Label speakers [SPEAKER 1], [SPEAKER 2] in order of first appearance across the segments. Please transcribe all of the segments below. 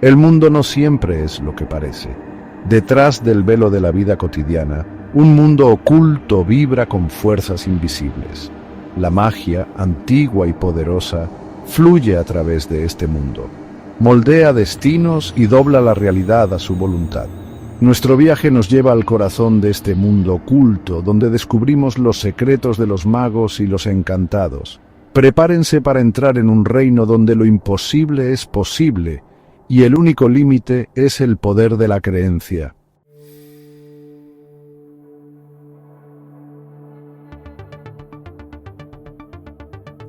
[SPEAKER 1] El mundo no siempre es lo que parece. Detrás del velo de la vida cotidiana, un mundo oculto vibra con fuerzas invisibles. La magia, antigua y poderosa, fluye a través de este mundo. Moldea destinos y dobla la realidad a su voluntad. Nuestro viaje nos lleva al corazón de este mundo oculto, donde descubrimos los secretos de los magos y los encantados. Prepárense para entrar en un reino donde lo imposible es posible, y el único límite es el poder de la creencia.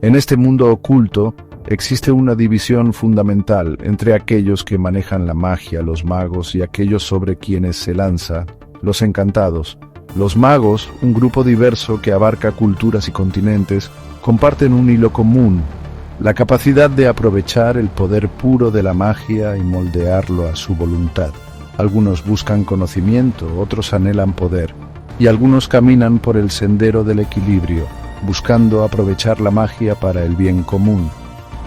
[SPEAKER 1] En este mundo oculto existe una división fundamental entre aquellos que manejan la magia, los magos, y aquellos sobre quienes se lanza, los encantados. Los magos, un grupo diverso que abarca culturas y continentes, comparten un hilo común: la capacidad de aprovechar el poder puro de la magia y moldearlo a su voluntad. Algunos buscan conocimiento, otros anhelan poder, y algunos caminan por el sendero del equilibrio, buscando aprovechar la magia para el bien común.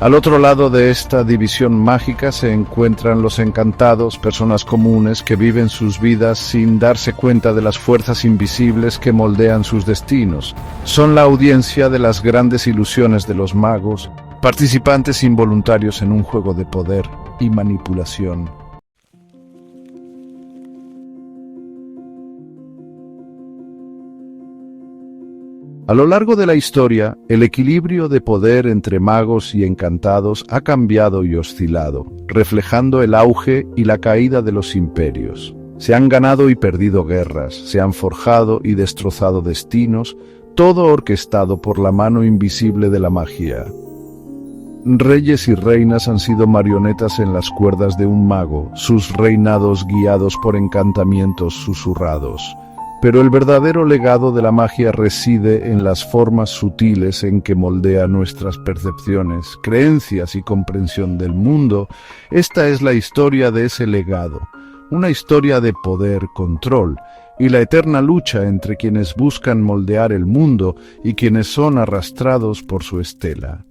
[SPEAKER 1] Al otro lado de esta división mágica se encuentran los encantados, personas comunes que viven sus vidas sin darse cuenta de las fuerzas invisibles que moldean sus destinos. Son la audiencia de las grandes ilusiones de los magos, participantes involuntarios en un juego de poder y manipulación. A lo largo de la historia, el equilibrio de poder entre magos y encantados ha cambiado y oscilado, reflejando el auge y la caída de los imperios. Se han ganado y perdido guerras, se han forjado y destrozado destinos, todo orquestado por la mano invisible de la magia. Reyes y reinas han sido marionetas en las cuerdas de un mago, sus reinados guiados por encantamientos susurrados. Pero el verdadero legado de la magia reside en las formas sutiles en que moldea nuestras percepciones, creencias y comprensión del mundo. Esta es la historia de ese legado, una historia de poder, control, y la eterna lucha entre quienes buscan moldear el mundo y quienes son arrastrados por su estela.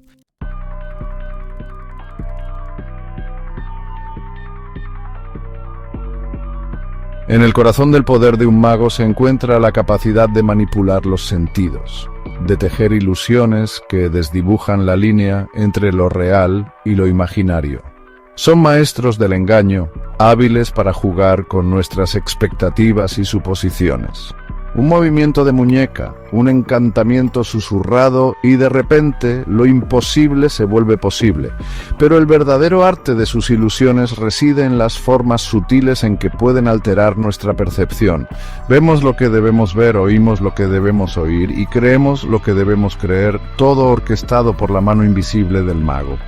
[SPEAKER 1] En el corazón del poder de un mago se encuentra la capacidad de manipular los sentidos, de tejer ilusiones que desdibujan la línea entre lo real y lo imaginario. Son maestros del engaño, hábiles para jugar con nuestras expectativas y suposiciones. Un movimiento de muñeca, un encantamiento susurrado y de repente lo imposible se vuelve posible. Pero el verdadero arte de sus ilusiones reside en las formas sutiles en que pueden alterar nuestra percepción. Vemos lo que debemos ver, oímos lo que debemos oír y creemos lo que debemos creer, todo orquestado por la mano invisible del mago.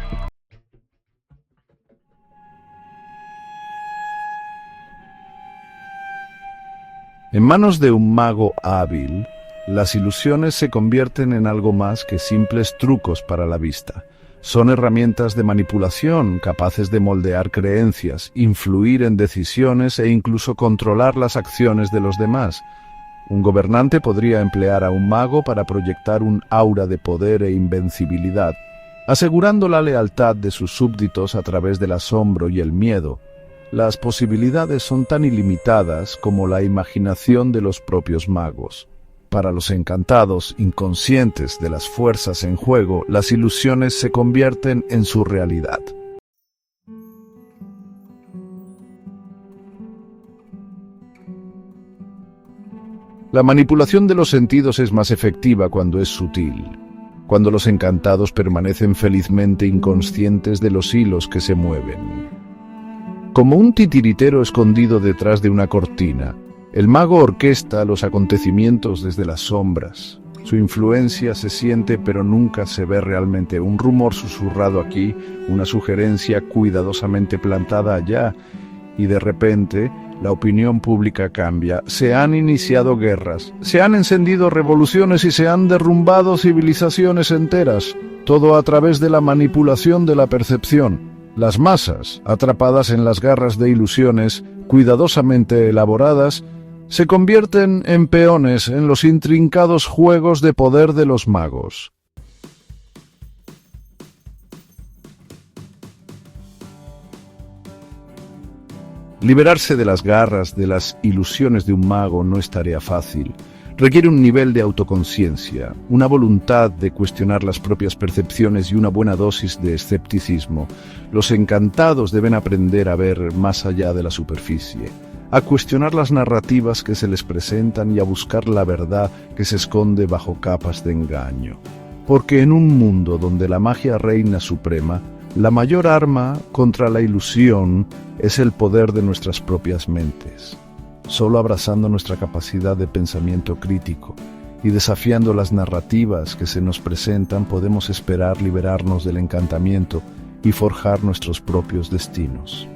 [SPEAKER 1] En manos de un mago hábil, las ilusiones se convierten en algo más que simples trucos para la vista. Son herramientas de manipulación capaces de moldear creencias, influir en decisiones e incluso controlar las acciones de los demás. Un gobernante podría emplear a un mago para proyectar un aura de poder e invencibilidad, asegurando la lealtad de sus súbditos a través del asombro y el miedo. Las posibilidades son tan ilimitadas como la imaginación de los propios magos. Para los encantados, inconscientes de las fuerzas en juego, las ilusiones se convierten en su realidad. La manipulación de los sentidos es más efectiva cuando es sutil, cuando los encantados permanecen felizmente inconscientes de los hilos que se mueven. Como un titiritero escondido detrás de una cortina, el mago orquesta los acontecimientos desde las sombras. Su influencia se siente pero nunca se ve realmente. Un rumor susurrado aquí, una sugerencia cuidadosamente plantada allá, y de repente la opinión pública cambia. Se han iniciado guerras, se han encendido revoluciones y se han derrumbado civilizaciones enteras, todo a través de la manipulación de la percepción. Las masas, atrapadas en las garras de ilusiones cuidadosamente elaboradas, se convierten en peones en los intrincados juegos de poder de los magos. Liberarse de las garras, de las ilusiones de un mago no es tarea fácil. Requiere un nivel de autoconciencia, una voluntad de cuestionar las propias percepciones y una buena dosis de escepticismo. Los encantados deben aprender a ver más allá de la superficie, a cuestionar las narrativas que se les presentan y a buscar la verdad que se esconde bajo capas de engaño. Porque en un mundo donde la magia reina suprema, la mayor arma contra la ilusión es el poder de nuestras propias mentes. Solo abrazando nuestra capacidad de pensamiento crítico y desafiando las narrativas que se nos presentan podemos esperar liberarnos del encantamiento y forjar nuestros propios destinos.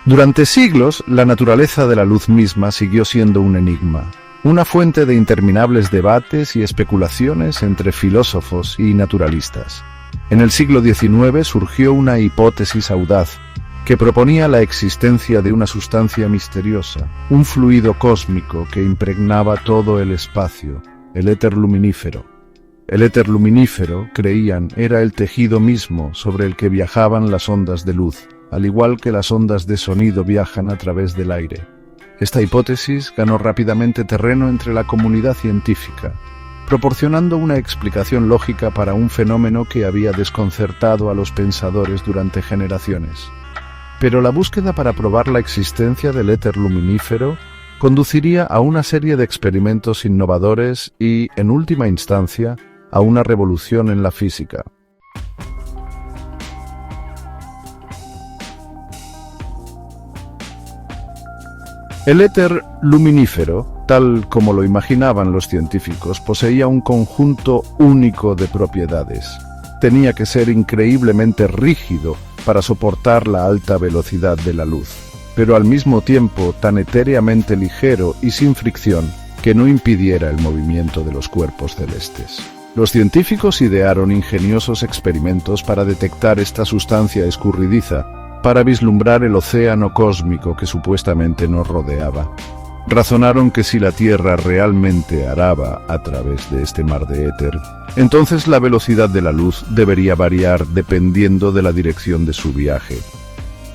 [SPEAKER 1] Durante siglos, la naturaleza de la luz misma siguió siendo un enigma, una fuente de interminables debates y especulaciones entre filósofos y naturalistas. En el siglo XIX surgió una hipótesis audaz que proponía la existencia de una sustancia misteriosa, un fluido cósmico que impregnaba todo el espacio, el éter luminífero. El éter luminífero, creían, era el tejido mismo sobre el que viajaban las ondas de luz, al igual que las ondas de sonido viajan a través del aire. Esta hipótesis ganó rápidamente terreno entre la comunidad científica, proporcionando una explicación lógica para un fenómeno que había desconcertado a los pensadores durante generaciones. Pero la búsqueda para probar la existencia del éter luminífero conduciría a una serie de experimentos innovadores y, en última instancia, a una revolución en la física. El éter luminífero, tal como lo imaginaban los científicos, poseía un conjunto único de propiedades. Tenía que ser increíblemente rígido para soportar la alta velocidad de la luz, pero al mismo tiempo tan etéreamente ligero y sin fricción que no impidiera el movimiento de los cuerpos celestes. Los científicos idearon ingeniosos experimentos para detectar esta sustancia escurridiza, para vislumbrar el océano cósmico que supuestamente nos rodeaba. Razonaron que si la Tierra realmente araba a través de este mar de éter, entonces la velocidad de la luz debería variar dependiendo de la dirección de su viaje.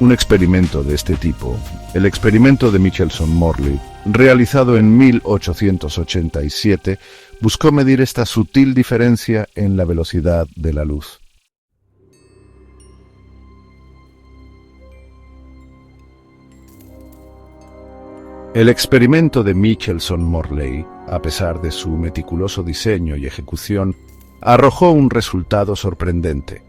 [SPEAKER 1] Un experimento de este tipo, el experimento de Michelson-Morley, realizado en 1887, buscó medir esta sutil diferencia en la velocidad de la luz. El experimento de Michelson-Morley, a pesar de su meticuloso diseño y ejecución, arrojó un resultado sorprendente.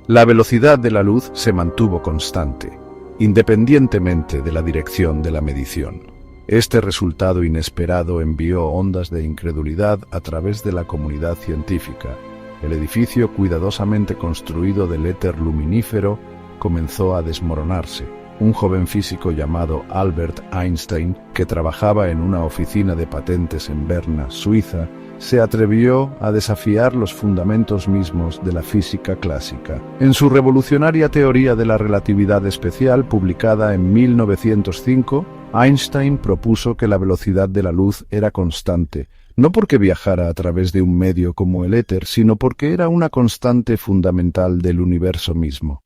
[SPEAKER 1] La velocidad de la luz se mantuvo constante, independientemente de la dirección de la medición. Este resultado inesperado envió ondas de incredulidad a través de la comunidad científica. El edificio cuidadosamente construido del éter luminífero comenzó a desmoronarse. Un joven físico llamado Albert Einstein, que trabajaba en una oficina de patentes en Berna, Suiza, se atrevió a desafiar los fundamentos mismos de la física clásica. En su revolucionaria teoría de la relatividad especial, publicada en 1905, Einstein propuso que la velocidad de la luz era constante, no porque viajara a través de un medio como el éter, sino porque era una constante fundamental del universo mismo.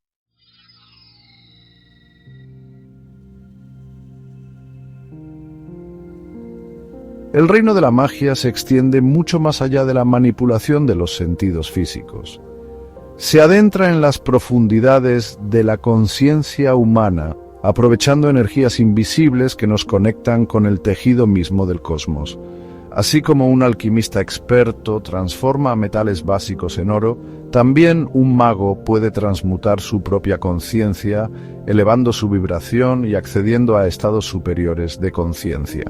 [SPEAKER 1] El reino de la magia se extiende mucho más allá de la manipulación de los sentidos físicos. Se adentra en las profundidades de la conciencia humana, aprovechando energías invisibles que nos conectan con el tejido mismo del cosmos. Así como un alquimista experto transforma metales básicos en oro, también un mago puede transmutar su propia conciencia, elevando su vibración y accediendo a estados superiores de conciencia.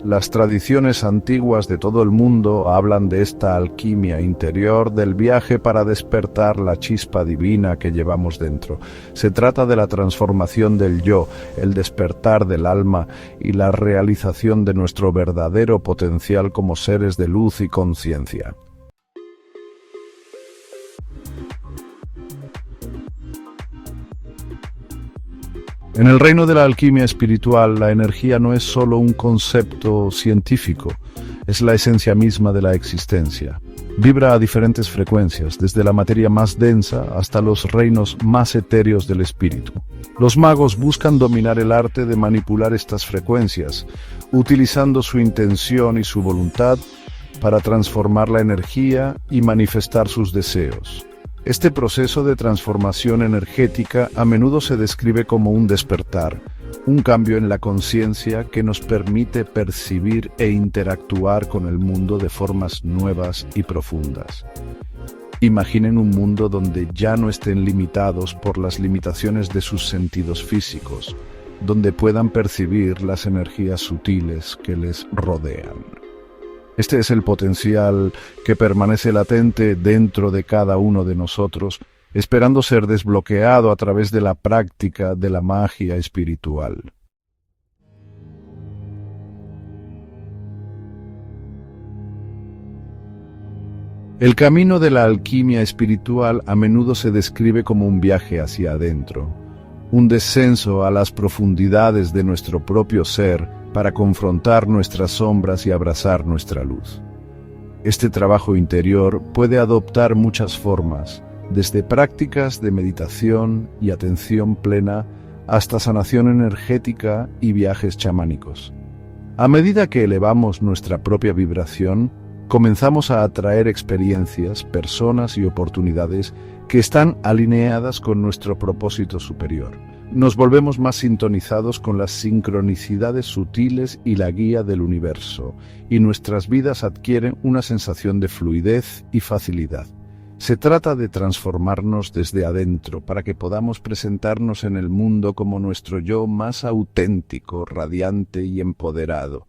[SPEAKER 1] Las tradiciones antiguas de todo el mundo hablan de esta alquimia interior, del viaje para despertar la chispa divina que llevamos dentro. Se trata de la transformación del yo, el despertar del alma y la realización de nuestro verdadero potencial como seres de luz y conciencia. En el reino de la alquimia espiritual, la energía no es solo un concepto científico, es la esencia misma de la existencia. Vibra a diferentes frecuencias, desde la materia más densa hasta los reinos más etéreos del espíritu. Los magos buscan dominar el arte de manipular estas frecuencias, utilizando su intención y su voluntad para transformar la energía y manifestar sus deseos. Este proceso de transformación energética a menudo se describe como un despertar, un cambio en la conciencia que nos permite percibir e interactuar con el mundo de formas nuevas y profundas. Imaginen un mundo donde ya no estén limitados por las limitaciones de sus sentidos físicos, donde puedan percibir las energías sutiles que les rodean. Este es el potencial que permanece latente dentro de cada uno de nosotros, esperando ser desbloqueado a través de la práctica de la magia espiritual. El camino de la alquimia espiritual a menudo se describe como un viaje hacia adentro, un descenso a las profundidades de nuestro propio ser para confrontar nuestras sombras y abrazar nuestra luz. Este trabajo interior puede adoptar muchas formas, desde prácticas de meditación y atención plena hasta sanación energética y viajes chamánicos. A medida que elevamos nuestra propia vibración, comenzamos a atraer experiencias, personas y oportunidades que están alineadas con nuestro propósito superior. Nos volvemos más sintonizados con las sincronicidades sutiles y la guía del universo, y nuestras vidas adquieren una sensación de fluidez y facilidad. Se trata de transformarnos desde adentro para que podamos presentarnos en el mundo como nuestro yo más auténtico, radiante y empoderado.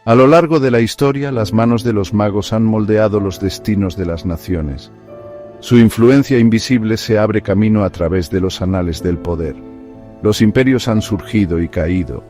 [SPEAKER 1] A lo largo de la historia, las manos de los magos han moldeado los destinos de las naciones. Su influencia invisible se abre camino a través de los anales del poder. Los imperios han surgido y caído.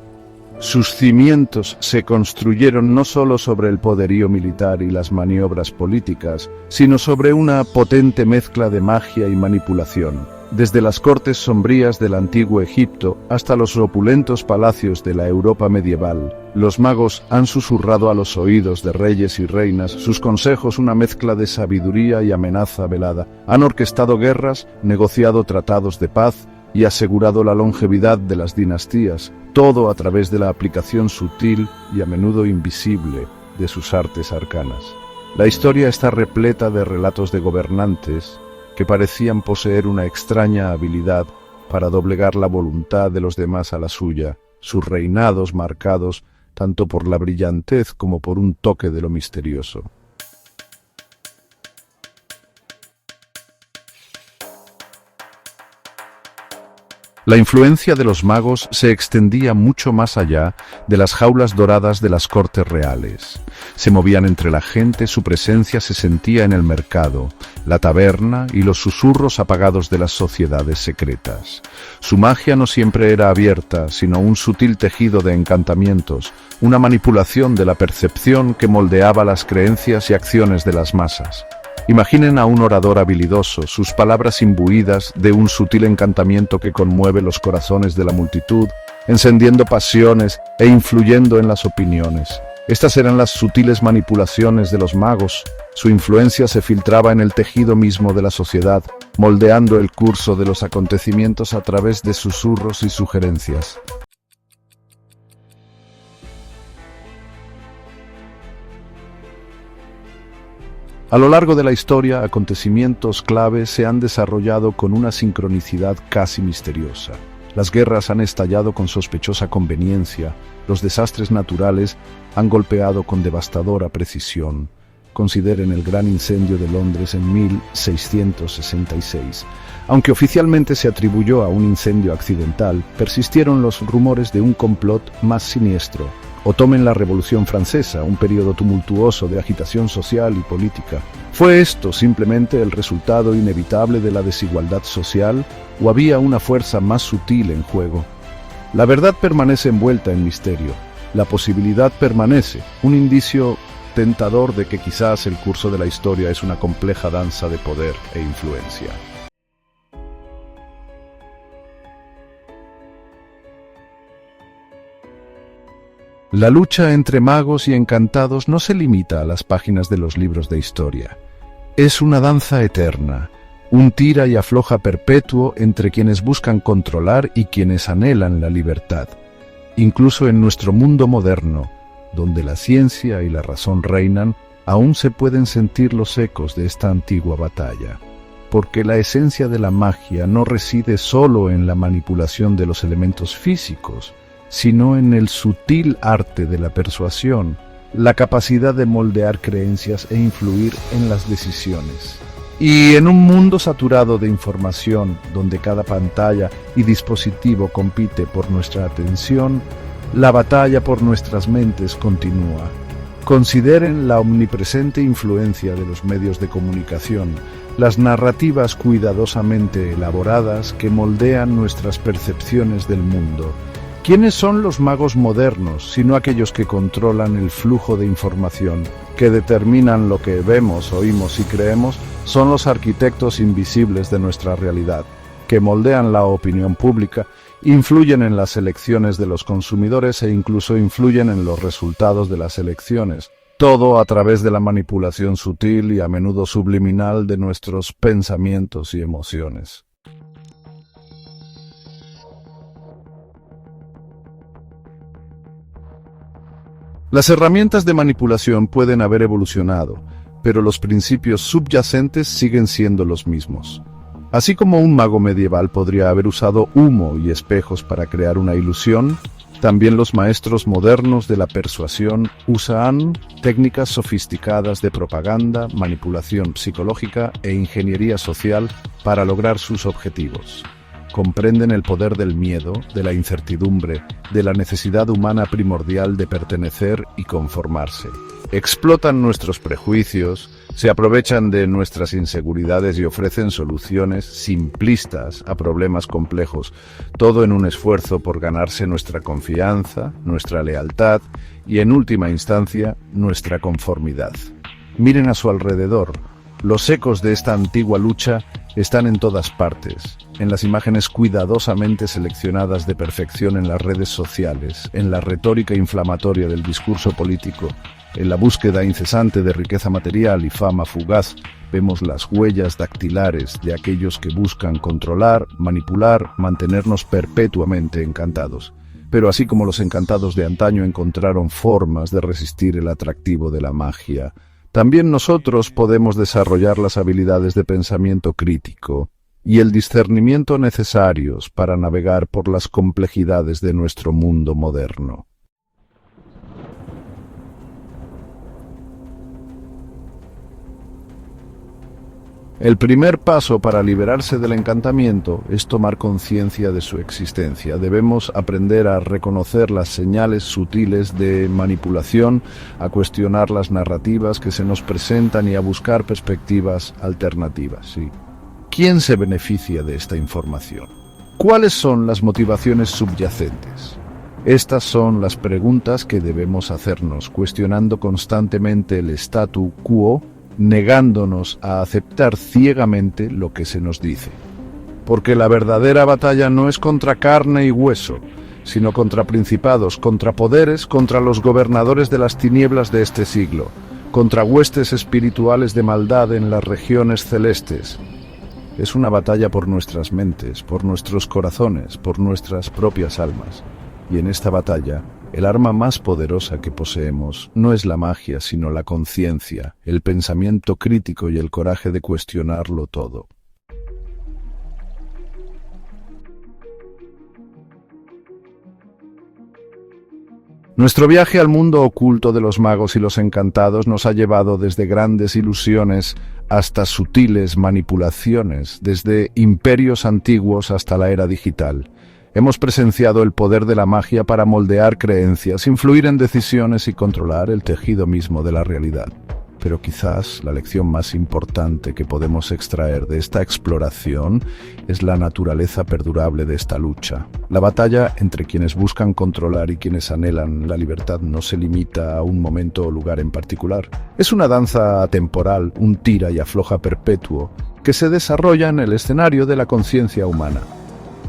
[SPEAKER 1] Sus cimientos se construyeron no solo sobre el poderío militar y las maniobras políticas, sino sobre una potente mezcla de magia y manipulación. Desde las cortes sombrías del antiguo Egipto hasta los opulentos palacios de la Europa medieval, los magos han susurrado a los oídos de reyes y reinas sus consejos, una mezcla de sabiduría y amenaza velada. Han orquestado guerras, negociado tratados de paz y asegurado la longevidad de las dinastías, todo a través de la aplicación sutil y a menudo invisible de sus artes arcanas. La historia está repleta de relatos de gobernantes que parecían poseer una extraña habilidad para doblegar la voluntad de los demás a la suya, sus reinados marcados tanto por la brillantez como por un toque de lo misterioso. La influencia de los magos se extendía mucho más allá de las jaulas doradas de las cortes reales. Se movían entre la gente, su presencia se sentía en el mercado, la taberna y los susurros apagados de las sociedades secretas. Su magia no siempre era abierta, sino un sutil tejido de encantamientos, una manipulación de la percepción que moldeaba las creencias y acciones de las masas. Imaginen a un orador habilidoso, sus palabras imbuidas de un sutil encantamiento que conmueve los corazones de la multitud, encendiendo pasiones e influyendo en las opiniones. Estas eran las sutiles manipulaciones de los magos. Su influencia se filtraba en el tejido mismo de la sociedad, moldeando el curso de los acontecimientos a través de susurros y sugerencias. A lo largo de la historia, acontecimientos claves se han desarrollado con una sincronicidad casi misteriosa. Las guerras han estallado con sospechosa conveniencia, los desastres naturales han golpeado con devastadora precisión. Consideren el gran incendio de Londres en 1666. Aunque oficialmente se atribuyó a un incendio accidental, persistieron los rumores de un complot más siniestro. O tomen la Revolución Francesa, un periodo tumultuoso de agitación social y política. ¿Fue esto simplemente el resultado inevitable de la desigualdad social, o había una fuerza más sutil en juego? La verdad permanece envuelta en misterio. La posibilidad permanece, un indicio tentador de que quizás el curso de la historia es una compleja danza de poder e influencia. La lucha entre magos y encantados no se limita a las páginas de los libros de historia. Es una danza eterna, un tira y afloja perpetuo entre quienes buscan controlar y quienes anhelan la libertad. Incluso en nuestro mundo moderno, donde la ciencia y la razón reinan, aún se pueden sentir los ecos de esta antigua batalla. Porque la esencia de la magia no reside solo en la manipulación de los elementos físicos, sino en el sutil arte de la persuasión, la capacidad de moldear creencias e influir en las decisiones. Y en un mundo saturado de información, donde cada pantalla y dispositivo compite por nuestra atención, la batalla por nuestras mentes continúa. Consideren la omnipresente influencia de los medios de comunicación, las narrativas cuidadosamente elaboradas que moldean nuestras percepciones del mundo. ¿Quiénes son los magos modernos, sino aquellos que controlan el flujo de información, que determinan lo que vemos, oímos y creemos? Son los arquitectos invisibles de nuestra realidad, que moldean la opinión pública, influyen en las elecciones de los consumidores e incluso influyen en los resultados de las elecciones. Todo a través de la manipulación sutil y a menudo subliminal de nuestros pensamientos y emociones. Las herramientas de manipulación pueden haber evolucionado, pero los principios subyacentes siguen siendo los mismos. Así como un mago medieval podría haber usado humo y espejos para crear una ilusión, también los maestros modernos de la persuasión usan técnicas sofisticadas de propaganda, manipulación psicológica e ingeniería social para lograr sus objetivos. Comprenden el poder del miedo, de la incertidumbre, de la necesidad humana primordial de pertenecer y conformarse. Explotan nuestros prejuicios, se aprovechan de nuestras inseguridades y ofrecen soluciones simplistas a problemas complejos, todo en un esfuerzo por ganarse nuestra confianza, nuestra lealtad y, en última instancia, nuestra conformidad. Miren a su alrededor. Los ecos de esta antigua lucha están en todas partes, en las imágenes cuidadosamente seleccionadas de perfección en las redes sociales, en la retórica inflamatoria del discurso político, en la búsqueda incesante de riqueza material y fama fugaz. Vemos las huellas dactilares de aquellos que buscan controlar, manipular, mantenernos perpetuamente encantados. Pero así como los encantados de antaño encontraron formas de resistir el atractivo de la magia, también nosotros podemos desarrollar las habilidades de pensamiento crítico y el discernimiento necesarios para navegar por las complejidades de nuestro mundo moderno. El primer paso para liberarse del encantamiento es tomar conciencia de su existencia. Debemos aprender a reconocer las señales sutiles de manipulación, a cuestionar las narrativas que se nos presentan y a buscar perspectivas alternativas. ¿Sí? ¿Quién se beneficia de esta información? ¿Cuáles son las motivaciones subyacentes? Estas son las preguntas que debemos hacernos, cuestionando constantemente el statu quo, negándonos a aceptar ciegamente lo que se nos dice. Porque la verdadera batalla no es contra carne y hueso, sino contra principados, contra poderes, contra los gobernadores de las tinieblas de este siglo, contra huestes espirituales de maldad en las regiones celestes. Es una batalla por nuestras mentes, por nuestros corazones, por nuestras propias almas. Y en esta batalla, el arma más poderosa que poseemos no es la magia, sino la conciencia, el pensamiento crítico y el coraje de cuestionarlo todo. Nuestro viaje al mundo oculto de los magos y los encantados nos ha llevado desde grandes ilusiones hasta sutiles manipulaciones, desde imperios antiguos hasta la era digital. Hemos presenciado el poder de la magia para moldear creencias, influir en decisiones y controlar el tejido mismo de la realidad. Pero quizás la lección más importante que podemos extraer de esta exploración es la naturaleza perdurable de esta lucha. La batalla entre quienes buscan controlar y quienes anhelan la libertad no se limita a un momento o lugar en particular. Es una danza atemporal, un tira y afloja perpetuo, que se desarrolla en el escenario de la conciencia humana.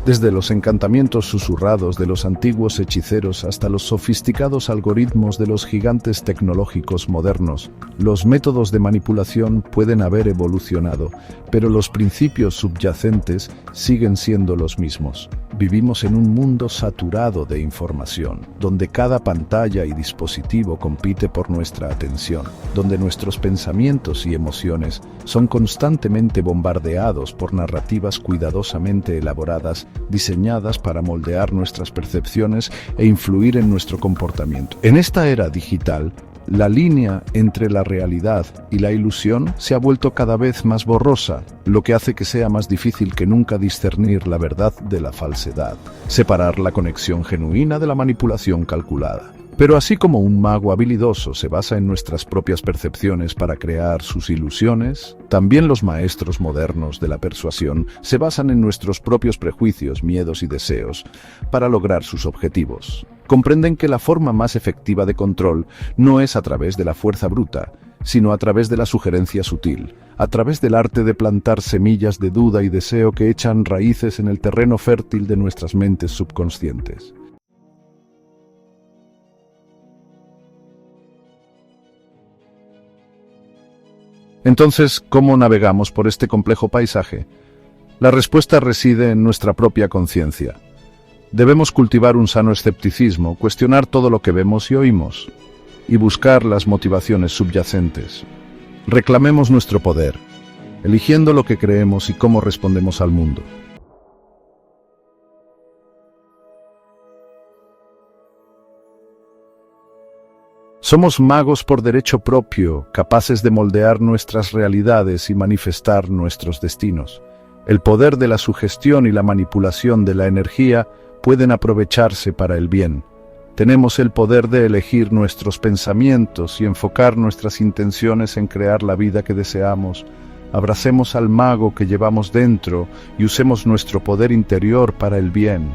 [SPEAKER 1] Desde los encantamientos susurrados de los antiguos hechiceros hasta los sofisticados algoritmos de los gigantes tecnológicos modernos, los métodos de manipulación pueden haber evolucionado, pero los principios subyacentes siguen siendo los mismos. Vivimos en un mundo saturado de información, donde cada pantalla y dispositivo compite por nuestra atención, donde nuestros pensamientos y emociones son constantemente bombardeados por narrativas cuidadosamente elaboradas, diseñadas para moldear nuestras percepciones e influir en nuestro comportamiento. En esta era digital, la línea entre la realidad y la ilusión se ha vuelto cada vez más borrosa, lo que hace que sea más difícil que nunca discernir la verdad de la falsedad, separar la conexión genuina de la manipulación calculada. Pero así como un mago habilidoso se basa en nuestras propias percepciones para crear sus ilusiones, también los maestros modernos de la persuasión se basan en nuestros propios prejuicios, miedos y deseos para lograr sus objetivos. Comprenden que la forma más efectiva de control no es a través de la fuerza bruta, sino a través de la sugerencia sutil, a través del arte de plantar semillas de duda y deseo que echan raíces en el terreno fértil de nuestras mentes subconscientes. Entonces, ¿cómo navegamos por este complejo paisaje? La respuesta reside en nuestra propia conciencia. Debemos cultivar un sano escepticismo, cuestionar todo lo que vemos y oímos, y buscar las motivaciones subyacentes. Reclamemos nuestro poder, eligiendo lo que creemos y cómo respondemos al mundo. Somos magos por derecho propio, capaces de moldear nuestras realidades y manifestar nuestros destinos. El poder de la sugestión y la manipulación de la energía pueden aprovecharse para el bien. Tenemos el poder de elegir nuestros pensamientos y enfocar nuestras intenciones en crear la vida que deseamos. Abracemos al mago que llevamos dentro y usemos nuestro poder interior para el bien.